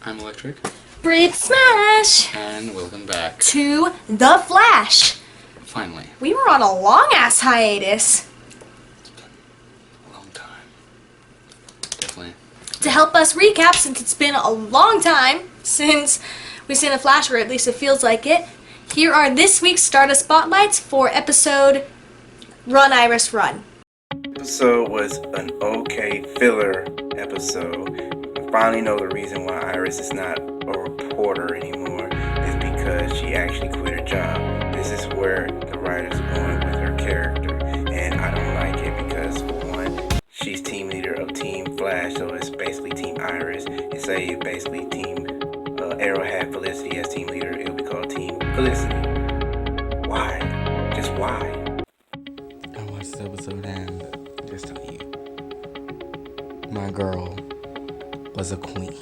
I'm Electric. BritSmash! And welcome back to The Flash. Finally. We were on a long-ass hiatus. It's been a long time. Definitely. To help us recap, since it's been a long time since we've seen The Flash, or at least it feels like it, here are this week's Stardust Spotlights for episode Run, Iris, Run. Episode was an okay filler episode. I finally know the reason why Iris is not a reporter anymore is because she actually quit her job. This is where the writers are going with her character, and I don't like it because, for one, she's team leader of Team Flash, so it's basically Team Iris. It's basically Team Arrow had Felicity as team leader. It would be called Team Felicity. Why? Just why? I watched this episode and just tell you, my girl was a queen.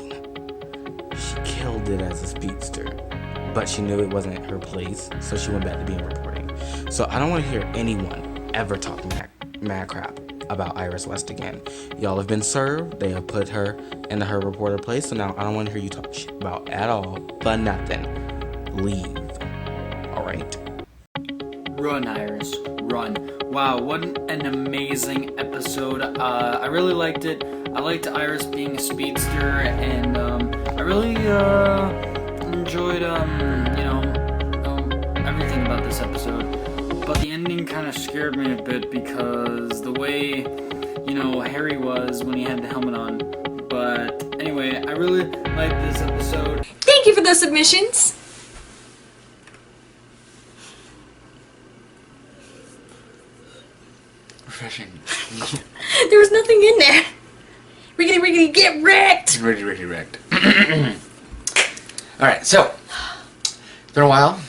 She killed it as a speedster, but she knew it wasn't her place, so she went back to being reporting. So I don't want to hear anyone ever talk mad crap about Iris West again. Y'all have been served. They have put her in her reporter place, so now I don't want to hear you talk shit about at all, but nothing. Leave. Alright? Run, Iris, run. Wow, what an amazing episode. I really liked it. I liked Iris being a speedster, and I really enjoyed, everything about this episode. But the ending kind of scared me a bit because the way, Harry was when he had the helmet on. But anyway, I really liked this episode. Thank you for those submissions. Refreshing. There was nothing in there. Riggedy, riggedy, get wrecked! Riggedy, wrecked. Alright, so, it's been a while.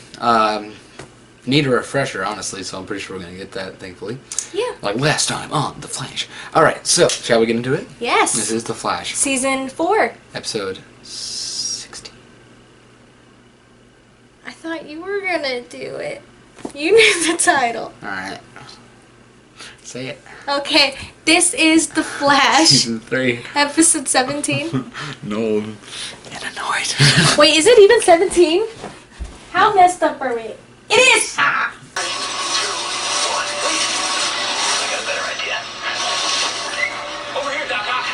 Need a refresher, honestly, so I'm pretty sure we're going to get that, thankfully. Yeah. Like last time on The Flash. Alright, so, shall we get into it? Yes. This is The Flash. Season 4. Episode 60. I thought you were gonna do it. You knew the title. Alright. Say it. Okay, this is The Flash. Season 3. Episode 17. No. And annoyed. Wait, is it even 17? How messed up are we? It is! I got a better idea. Over here, Doc Ock.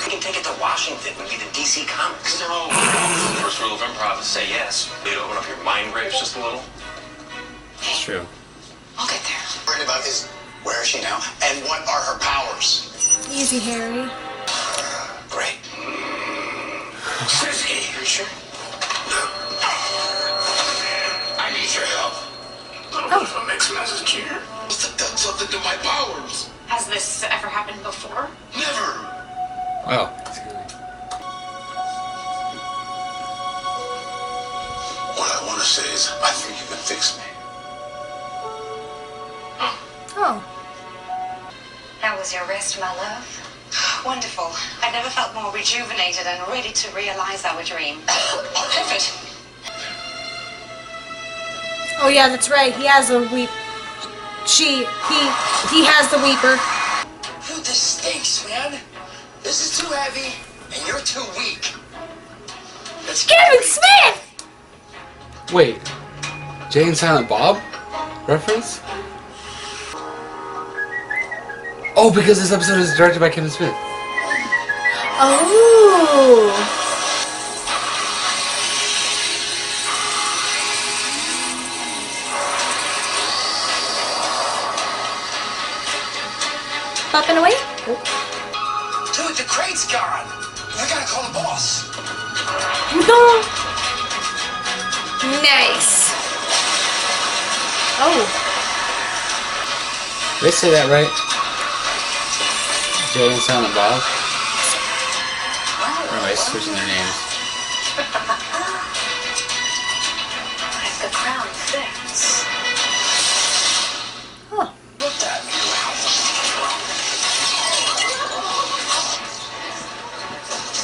We can take it to Washington. We'd be the DC Comics. No. The first rule of improv is say yes. You'd open up your mind grapes just a little. It's true. I'll get there. Worried about is where is she now, and what are her powers? Easy, Harry. Great. Sissy, are you sure? I need your help. Oh. A mixed message here. Must have done something to my powers. Has this ever happened before? Never. Wow. What I want to say is, I think you can fix me. Oh. How was your rest, my love? Wonderful. I've never felt more rejuvenated and ready to realize our dream. Perfect. Oh yeah, that's right. He has a weep. He has the weeper. Dude, this stinks, man. This is too heavy, and you're too weak. Let's Kevin Smith! Wait. Jay and Silent Bob? Reference? Oh, because this episode is directed by Kevin Smith. Oh. Popping away? Dude, the crate's gone. We gotta call the boss. Nice. Oh. Did they say that right? Jay and Silent Bob? Or am I switching their names? If the crown fits. Huh. Look at me.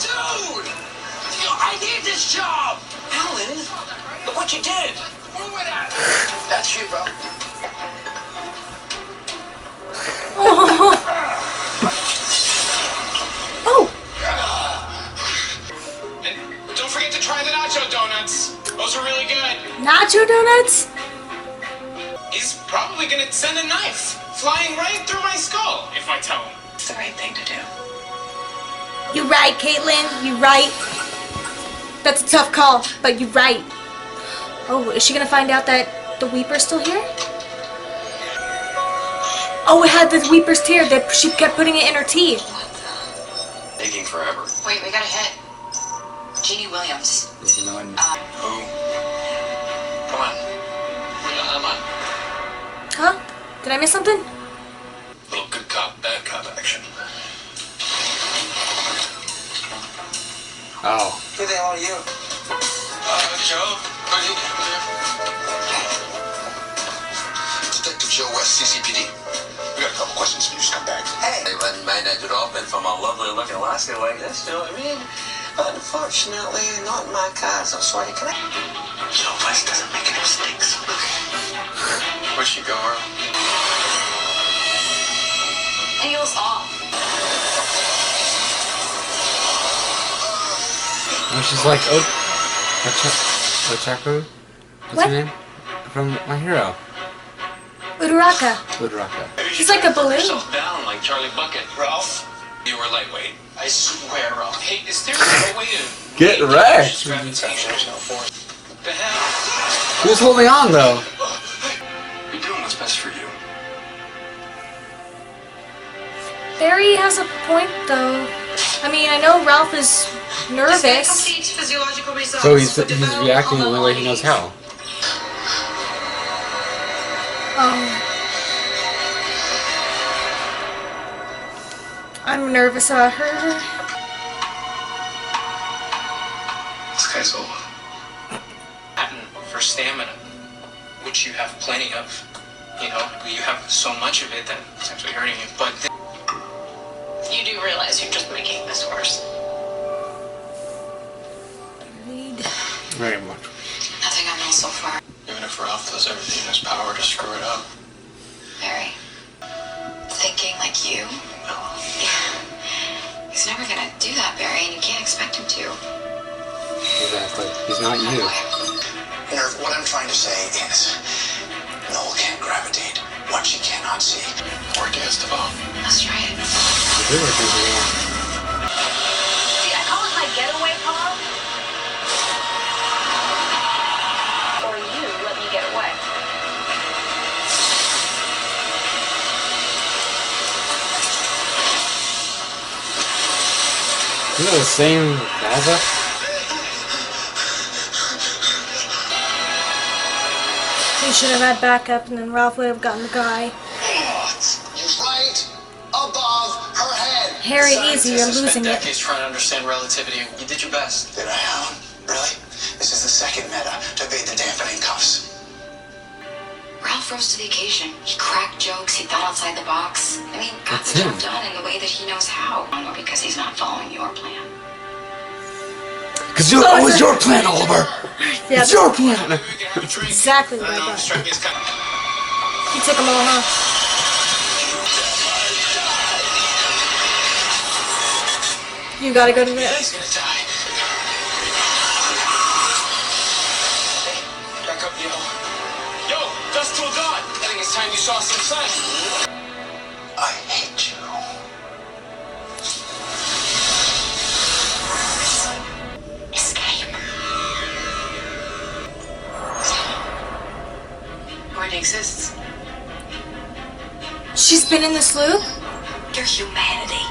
Dude! I need this job! Alan, look what you did! Move it out! That's you, bro. Oh. Those are really good. Nacho donuts? He's probably gonna send a knife flying right through my skull if I tell him. It's the right thing to do. You right, Caitlin. You right. That's a tough call, but you right. Oh, is she gonna find out that the Weeper's still here? Oh, it had the Weeper's tear that she kept putting it in her teeth. Taking forever. Wait, we got a hit. Jeannie Williams. Who? Come on. I'm on. Huh? Did I miss something? Little good cop, bad cop action. Oh. Who the hell are you? Joe. What are you doing here? Detective Joe West, CCPD. We got a couple questions for you. Just come back. Hey, I might not get off from a lovely looking Alaska like this, you know what I mean? Unfortunately, not in my cards. I'm sorry, can I? Joe West doesn't make any mistakes. Where'd she go, Earl? Heels off. And she's like, Ochaku? What's What? her name? From My Hero. Uraraka. Uraraka. She's like a balloon. Yourself down like Charlie Bucket. Ralph, you were lightweight. I swear, Ralph. Hey, is there a way to Get wrecked! gravitation? The hell? Who's holding on though? You're doing what's best for you. Barry has a point, though. I mean, I know Ralph is nervous. So he's reacting the only way he knows how. I'm nervous about her. This guy's old. Patent for stamina, which you have plenty of. You know, you have so much of it that it's actually hurting you. But You do realize you're just making this worse. Very much. Nothing I know so far. even if Ralph does everything in his power to screw it up. Barry, thinking like you? No. He's never gonna do that, Barry, and you can't expect him to. Exactly. He's not you. Nerve, what I'm trying to say is, Null can't gravitate what she cannot see. Or against the ball. Let's try it. See, I call it my getaway pod. Or you let me get away. Isn't it the same Gaza? We should have had backup, and then Ralph would have gotten the guy. Right above her head. Harry, easy, you're Scientists have losing spent it. decades trying to understand relativity. You did your best. Did I, Alan? Really? This is the second meta to evade the dampening cuffs. Ralph rose to the occasion. He cracked jokes, he thought outside the box. I mean, got That's the job him. done in the way that he knows how. Or because he's not following your plan. Because it was your plan, Oliver! Yeah, It's your plan! We can have a drink. exactly what I No, got. strike is coming. He took them all, huh? You gotta go to the... He's gonna die. Hey, back up, yo. Yo, dust till dawn. I think it's time you saw some sun. I hate you. Escape. Where it exists. She's been in this loop? Your humanity.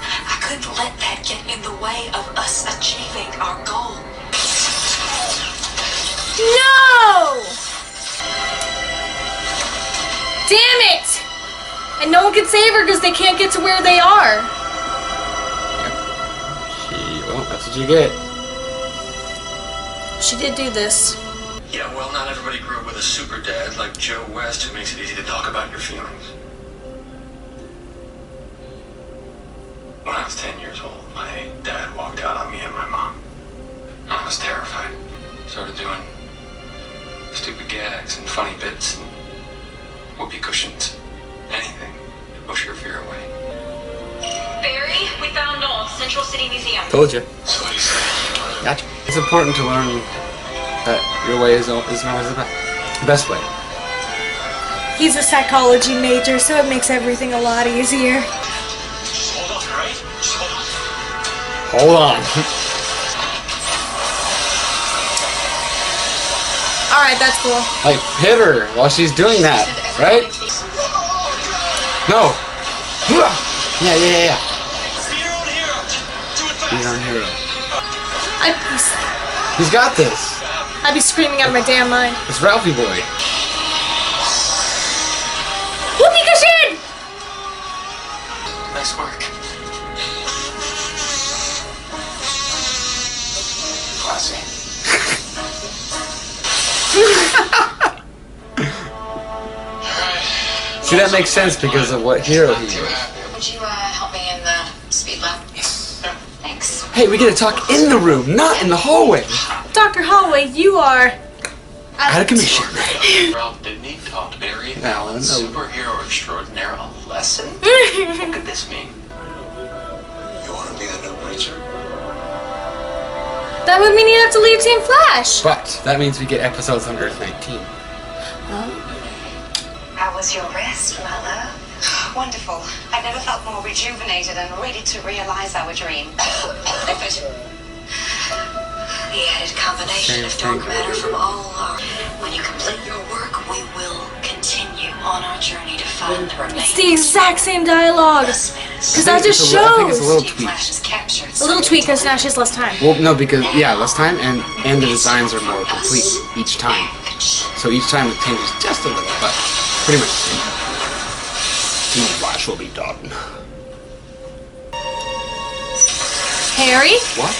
I couldn't let that get in the way of us achieving our goal. No! Damn it! And no one can save her because they can't get to where they are. Well, that's what you get. She did do this. Yeah, well, not everybody grew up with a super dad like Joe West who makes it easy to talk about your feelings. When I was 10 years old, my dad walked out on me and my mom. I was terrified. Started doing stupid gags and funny bits and whoopee cushions. Anything to push your fear away. Barry, we found Null, Central City Museum. Told you. So what do you say? Gotcha. It's important to learn Your way is always the best way. He's a psychology major, so it makes everything a lot easier. Just hold on, right? Just hold on. Hold on. Alright, that's cool. Like, hit her while she's doing that, right? No. Yeah. Be your own hero. Just do it fast. Be your own hero. I'd He's got this. be screaming out of my damn mind. It's Ralphie boy. Whoopee cushion! Nice work. Classy. See, that makes sense because of what hero he is. Would you help me in the speed lab? Yes. Thanks. Hey, we get to talk in the room, not in the hallway. Dr. Holloway, you are... Out of commission. Ralph, didn't he taught Barry Alan, no. superhero extraordinaire a lesson? What could this mean? You want to be the new preacher? That would mean you'd have to leave Team Flash. But that means we get episodes on Earth 19. How was your rest, my love? Wonderful. I've never felt more rejuvenated and ready to realize our dream. The added combination of dark matter from all our... When you complete your work, we will continue on our journey to find the remaining... It's the exact same dialogue. Because that just I think it's a shows. little Team tweak. Flash is captured. A little tweak because now she has less time. Well, no, because, yeah, less time, and the designs are more complete each time. So each time it changes just a little, but pretty much the same. Team Flash will be done. Harry? What?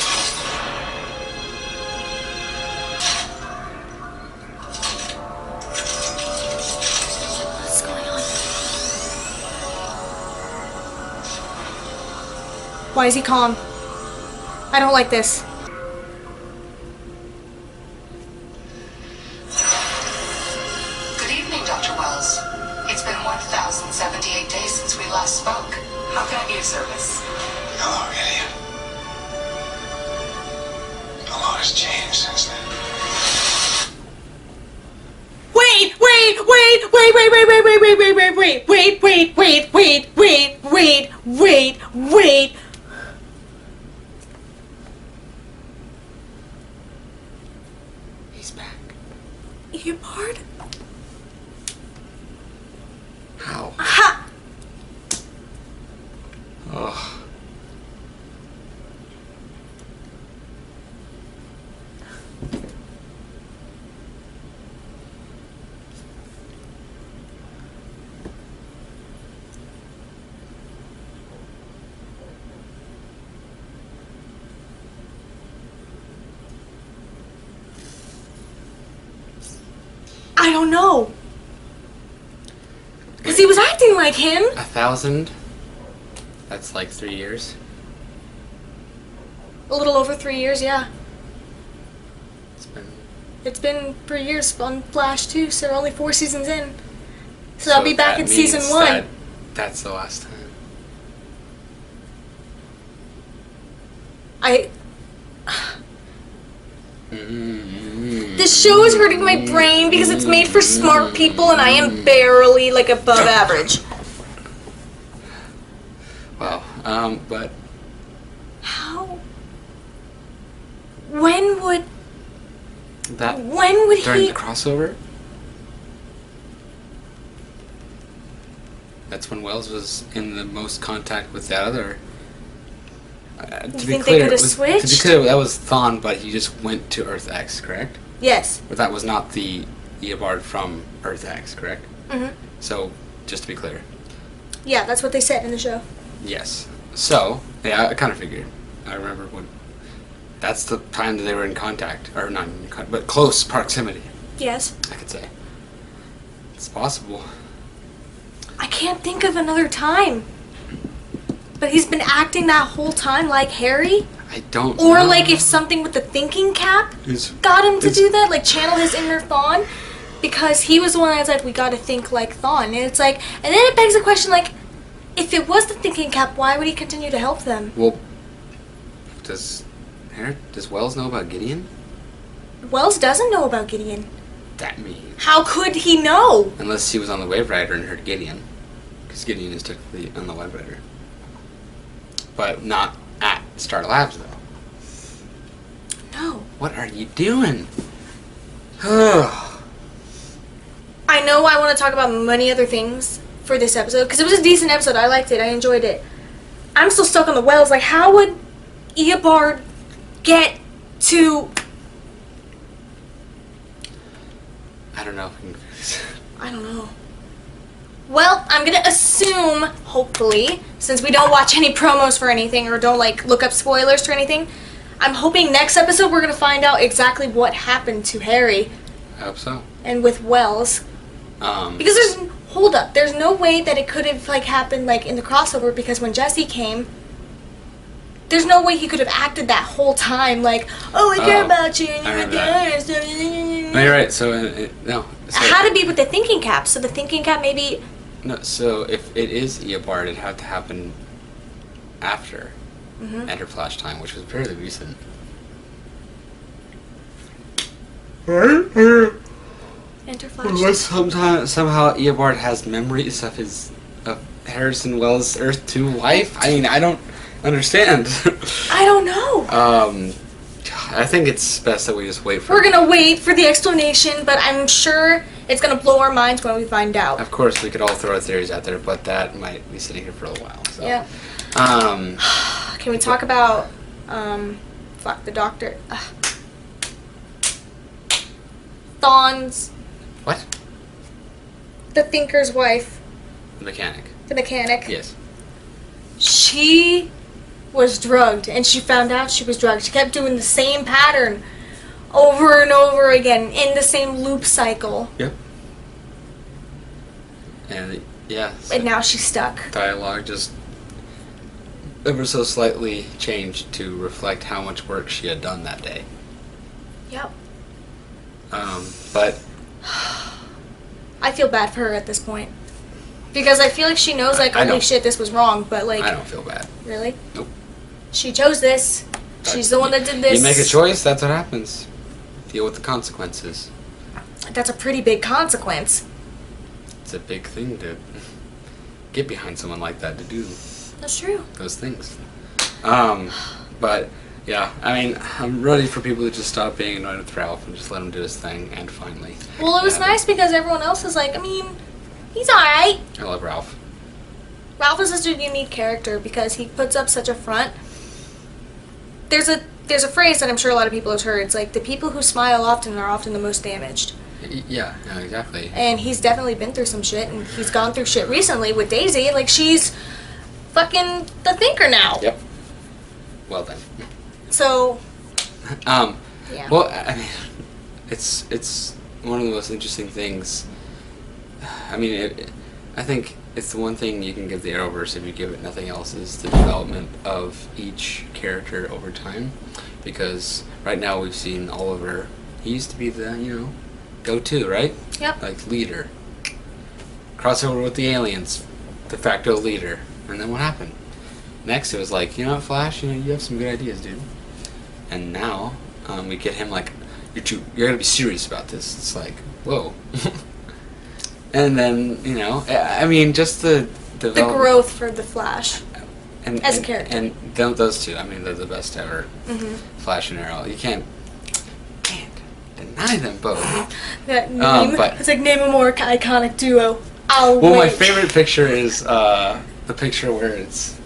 What's going on? Why is he calm? I don't like this. Good evening, Dr. Wells. It's been 1,078 days since we last spoke. How can I be of service? Hello, idiot. A lot has changed since then. Wait. He's back. Earbard? How? Ha! Ugh. I don't know. Because he was acting like him. 1,000? That's like 3 years. A little over 3 years, yeah. It's been... It's been 3 years on Flash too, so we're only 4 seasons in. So I'll be back that in season means 1. That's the last time. This show is hurting my brain because it's made for smart people and I am barely like above average. Wow. But How? When would that during he? the crossover, that's when Wells was in the most contact with that other. To be think they clear, could've to be switched? clear, that was Thawne, but he just went to Earth X, correct? Yes. But that was not the Eobard from Earth X, correct? Mhm. So, just to be clear, Yeah, that's what they said in the show. yes. So, yeah, I kind of figured. I remember when. That's the time that they were in contact, or not in contact, but close proximity. Yes. I could say. It's possible. I can't think of another time. But he's been acting that whole time like Harry? I don't Or know. like if something with the thinking cap It's- got him to it's- do that, like channel his inner Thawne, because he was the one that's like, we gotta think like Thawne. And it's like, and then it begs the question, like, if it was the thinking cap, why would he continue to help them? Well, does Wells know about Gideon? Wells doesn't know about Gideon. That means. How could he know? Unless he was on the Wave Rider and heard Gideon. Because Gideon is technically on the Wave Rider. But not at Star Labs, though. No. What are you doing? I know I want to talk about many other things for this episode, because it was a decent episode. I liked it. I enjoyed it. I'm still stuck on the Wells. Like, how would Eobard get to... I don't know. I don't know. Well, I'm gonna assume, hopefully, since we don't watch any promos for anything or don't like look up spoilers or anything, I'm hoping next episode we're gonna find out exactly what happened to Harry I hope so. and with Wells. Because there's no way that it could have like happened like in the crossover, because when Jesse came, there's no way he could have acted that whole time like, oh, I care about you and I you're remember the No, you're right. So, no. So, It had to be with the thinking cap, so the thinking cap maybe... No, so if it is Eobard, it'd have to happen after Enter Flash Time, which was fairly recent. Enter Flash. Unless somehow Eobard has memories of Harrison Wells' Earth 2 wife. I mean, I don't understand. I don't know. I think it's best that we just wait for. We're gonna wait for the explanation, but I'm sure it's gonna blow our minds when we find out. Of course, we could all throw our theories out there, but that might be sitting here for a while. So. Yeah. Can we talk about the doctor? Thawne's. What? The Thinker's wife. The mechanic. The mechanic. Yes. She was drugged, and she found out she was drugged. She kept doing the same pattern over and over again in the same loop cycle. Yep. And yeah. So And now she's stuck. dialogue just ever so slightly changed to reflect how much work she had done that day. Yep. But I feel bad for her at this point. Because I feel like she knows, like, I holy don't. shit, this was wrong, but, like... I don't feel bad. Really? Nope. She chose this. She's the one that did this. You make a choice, that's what happens. Deal with the consequences. That's a pretty big consequence. It's a big thing to get behind someone like that to do That's true. those things. But yeah, I mean, I'm ready for people to just stop being annoyed with Ralph and just let him do his thing. And finally, Well, it was nice because everyone else is like, I mean, he's alright. I love Ralph. Ralph is such a unique character because he puts up such a front. There's a phrase that I'm sure a lot of people have heard. It's like, the people who smile often are often the most damaged. Yeah, exactly. And he's definitely been through some shit, and he's gone through shit recently with Daisy. Like, she's fucking the Thinker now. Yep. Well then. So, yeah. Well, I mean, it's one of the most interesting things. I mean, I think it's the one thing you can give the Arrowverse if you give it nothing else is the development of each character over time. Because right now we've seen Oliver. He used to be the, go-to, right? Yep. Like, leader. Crossover with the aliens. De facto leader. And then what happened? Next it was like, you know what, Flash, you have some good ideas, dude. And now, we get him like, you're gonna be serious about this. It's like, whoa. And then, I mean, just the The growth for the Flash. As a character. And those two, I mean, they're the best ever. Mm-hmm. Flash and Arrow. You can't deny them both. That name. But- It's like, name a more iconic duo. Well, wait. my favorite picture is the picture where it's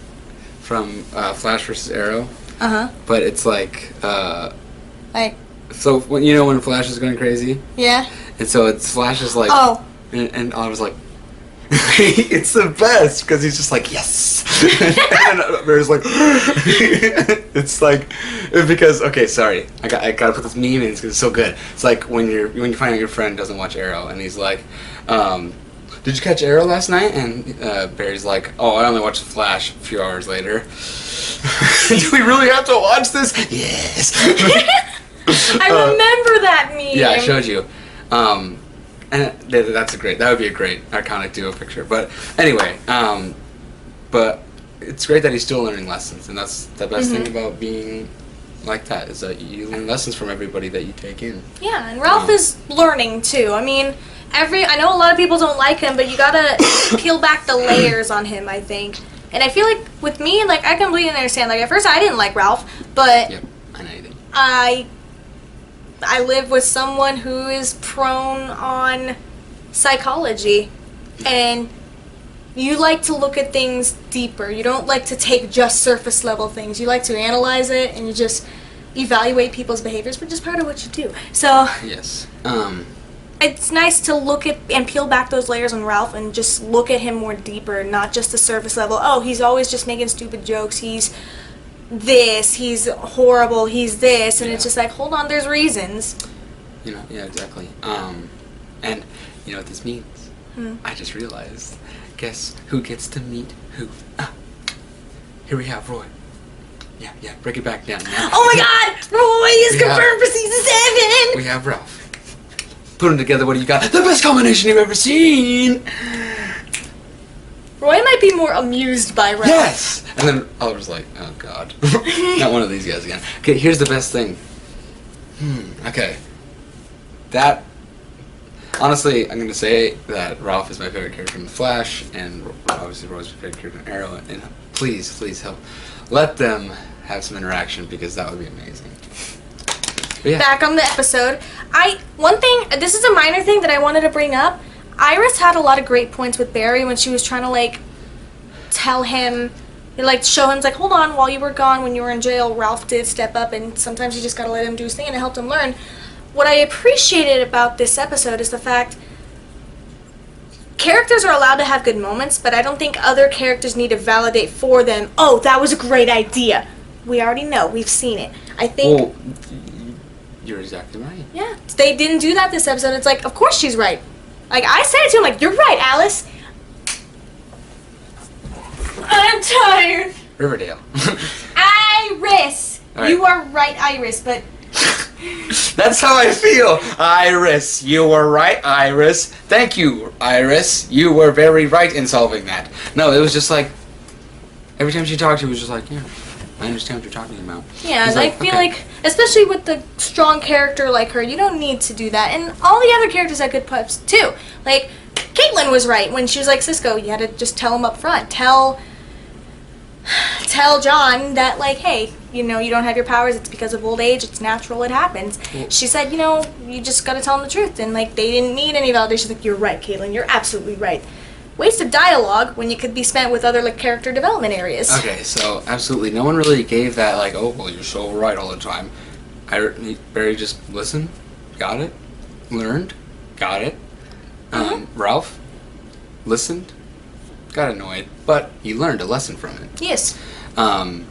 from Flash versus Arrow. Uh-huh. But it's like, Like, so when when Flash is going crazy, yeah. and so it's Flash is like, Oh. and I was like, it's the best because he's just like, yes, and then Barry's like, it's like, because sorry, I gotta put this meme in because it's so good. It's like when you find out your friend doesn't watch Arrow and he's like, did you catch Arrow last night? And Barry's like, oh, I only watched The Flash a few hours later. Do we really have to watch this? Yes. I remember that meme. Yeah, I showed you. And that would be a great iconic duo picture. But anyway, but it's great that he's still learning lessons, and that's the best thing about being like that. Is that you learn lessons from everybody that you take in. Yeah, and Ralph is learning too. I mean, I know a lot of people don't like him, but you gotta peel back the layers on him, I think. And I feel like with me, like, I completely understand. Like, at first I didn't like Ralph, but Yep, I know you did. I live with someone who is prone on psychology, and you like to look at things deeper. You don't like to take just surface level things. You like to analyze it, and you just evaluate people's behaviors, which is part of what you do. So Yes. it's nice to look at and peel back those layers on Ralph and just look at him more deeper, not just the surface level. Oh, he's always just making stupid jokes. He's this. He's horrible. He's this. And it's just like, hold on, there's reasons. You know, yeah, exactly. And you know what this means? I just realized. Guess who gets to meet who? Here we have Roy. Yeah, break it back down. Now. Oh my God! Roy is We have- confirmed for season 7. We have Ralph. Put them together, what do you got? The best combination you've ever seen! Roy might be more amused by Ralph. Yes! And then Oliver's like, oh God. Not one of these guys again. Okay, here's the best thing. Okay. That... Honestly, I'm going to say that Ralph is my favorite character in The Flash, and obviously Roy's my favorite character in Arrow, and please help. Let them have some interaction, because that would be amazing. But yeah. Back on the episode, one thing, this is a minor thing that I wanted to bring up. Iris had a lot of great points with Barry when she was trying to, like, tell him, like, show him, like, hold on, while you were gone, when you were in jail, Ralph did step up, and sometimes you just gotta let him do his thing, and it helped him learn. What I appreciated about this episode is the fact characters are allowed to have good moments, but I don't think other characters need to validate for them, oh, that was a great idea. We already know. We've seen it. I think... Well, you're exactly right. Yeah, they didn't do that this episode. It's like, of course she's right. Like, I said it to him, like, you're right, Alice. I'm tired. Riverdale. Iris. Right. You are right, Iris, but... That's how I feel. Iris, you were right, Iris. Thank you, Iris. You were very right in solving that. No, it was just like, every time she talked, she was just like, yeah, I understand what you're talking about. Yeah, It's and I like, feel okay. like, especially with the strong character like her, you don't need to do that. And all the other characters had good pups, too. Like, Caitlin was right when she was like, Cisco, you had to just tell him up front. Tell John that, like, hey, you know, you don't have your powers, it's because of old age, it's natural, it happens. She said, you know, you just gotta tell them the truth. And, like, they didn't need any validation. Like, you're right, Caitlin, you're absolutely right. Wasted dialogue when you could be spent with other, like, character development areas. Okay, so absolutely, no one really gave that, like, oh, well, you're so right all the time. Barry just listened, got it, learned, got it. Ralph listened, got annoyed, but he learned a lesson from it. Yes. And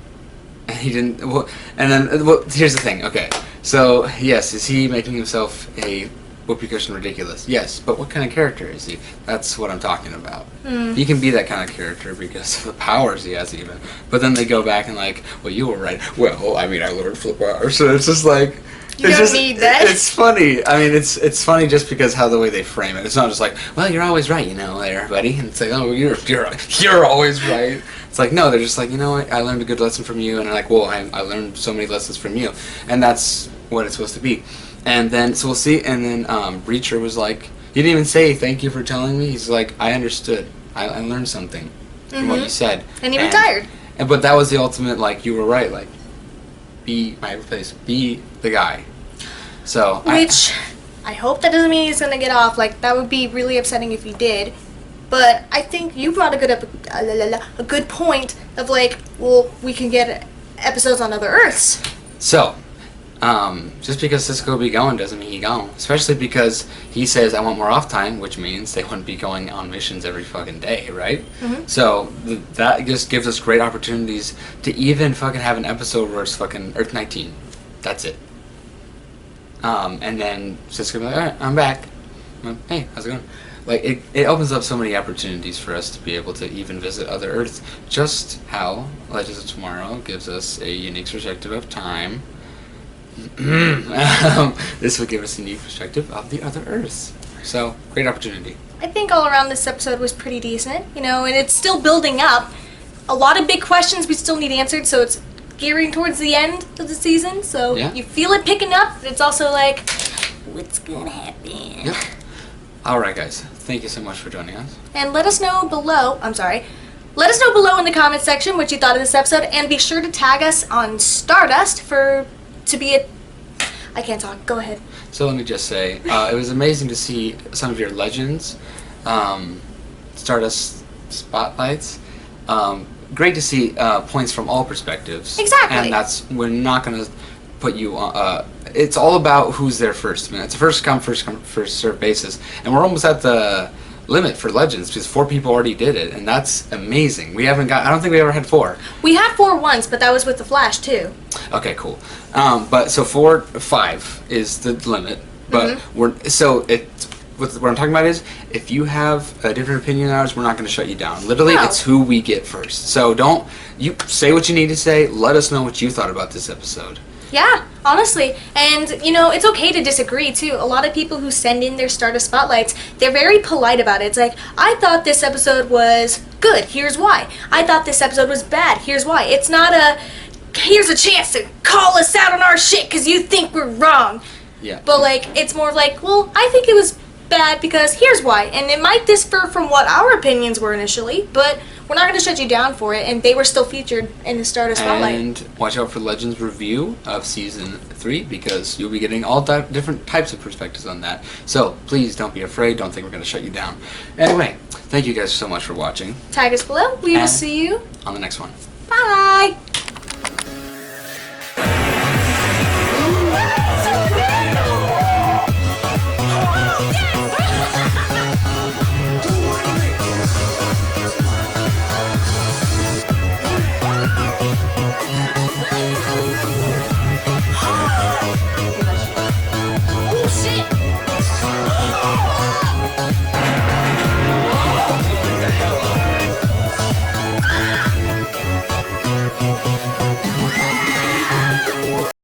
he didn't. Well, and then, well, here's the thing. Okay, so yes, is he making himself a whoopee cushion ridiculous? Yes, but what kind of character is he? That's what I'm talking about. He can be that kind of character because of the powers he has, even. But then they go back and like, well, you were right. Well, I mean, I learned flip powers, so it's just like. You don't need that. It's funny. I mean, it's funny just because how the way they frame it. It's not just like, well, you're always right, you know, there, buddy. And it's like, oh, you're always right. It's like, no, they're just like, you know what, I learned a good lesson from you, and I'm like, well, I learned so many lessons from you, and that's what it's supposed to be. And then, so we'll see, and then Breacher was like, he didn't even say thank you for telling me. He's like, I understood. I learned something from what you said. And he retired. But that was the ultimate, like, you were right, like, be my place, be the guy. So Which, I hope that doesn't mean he's gonna get off. Like, that would be really upsetting if he did. But I think you brought a good point of like, well, we can get episodes on other Earths. So, just because Cisco be going doesn't mean he gone. Especially because he says, I want more off time, which means they wouldn't be going on missions every fucking day, right? So, that just gives us great opportunities to even fucking have an episode where it's fucking Earth 19. That's it. And then Cisco will be like, alright, I'm back. Hey, how's it going? Like, it opens up so many opportunities for us to be able to even visit other Earths. Just how Legends of Tomorrow gives us a unique perspective of time. This will give us a unique perspective of the other Earths. So, great opportunity. I think all around this episode was pretty decent, you know, and it's still building up. A lot of big questions we still need answered, so it's gearing towards the end of the season, so Yeah. you feel it picking up, but it's also like, what's gonna happen? Yep. All right, guys. Thank you so much for joining us. And let us know below, let us know below in the comment section what you thought of this episode, and be sure to tag us on Stardust I can't talk, go ahead. So let me just say, it was amazing to see some of your legends, Stardust Spotlights. Great to see points from all perspectives. Exactly. And we're not going to put you on, it's all about who's there first. I mean, it's a first come, first serve basis. And we're almost at the limit for legends because 4 people already did it, and that's amazing. I don't think we ever had 4. We had 4 once, but that was with the Flash too. Okay, cool. But so 5 is the limit. But what I'm talking about is, if you have a different opinion than ours, we're not going to shut you down. Literally, No. It's who we get first. So you say what you need to say. Let us know what you thought about this episode. Yeah, honestly. And, it's okay to disagree, too. A lot of people who send in their Stardust Spotlights, they're very polite about it. It's like, I thought this episode was good, here's why. I thought this episode was bad, here's why. It's not here's a chance to call us out on our shit because you think we're wrong. Yeah. But, it's more like, well, I think it was bad because here's why. And it might differ from what our opinions were initially, but we're not going to shut you down for it, and they were still featured in the Stardust Spotlight. And watch out for Legends review of Season 3, because you'll be getting all different types of perspectives on that. So please don't be afraid. Don't think we're going to shut you down. Anyway, thank you guys so much for watching. Tag us below. We will see you on the next one. Bye! Oh!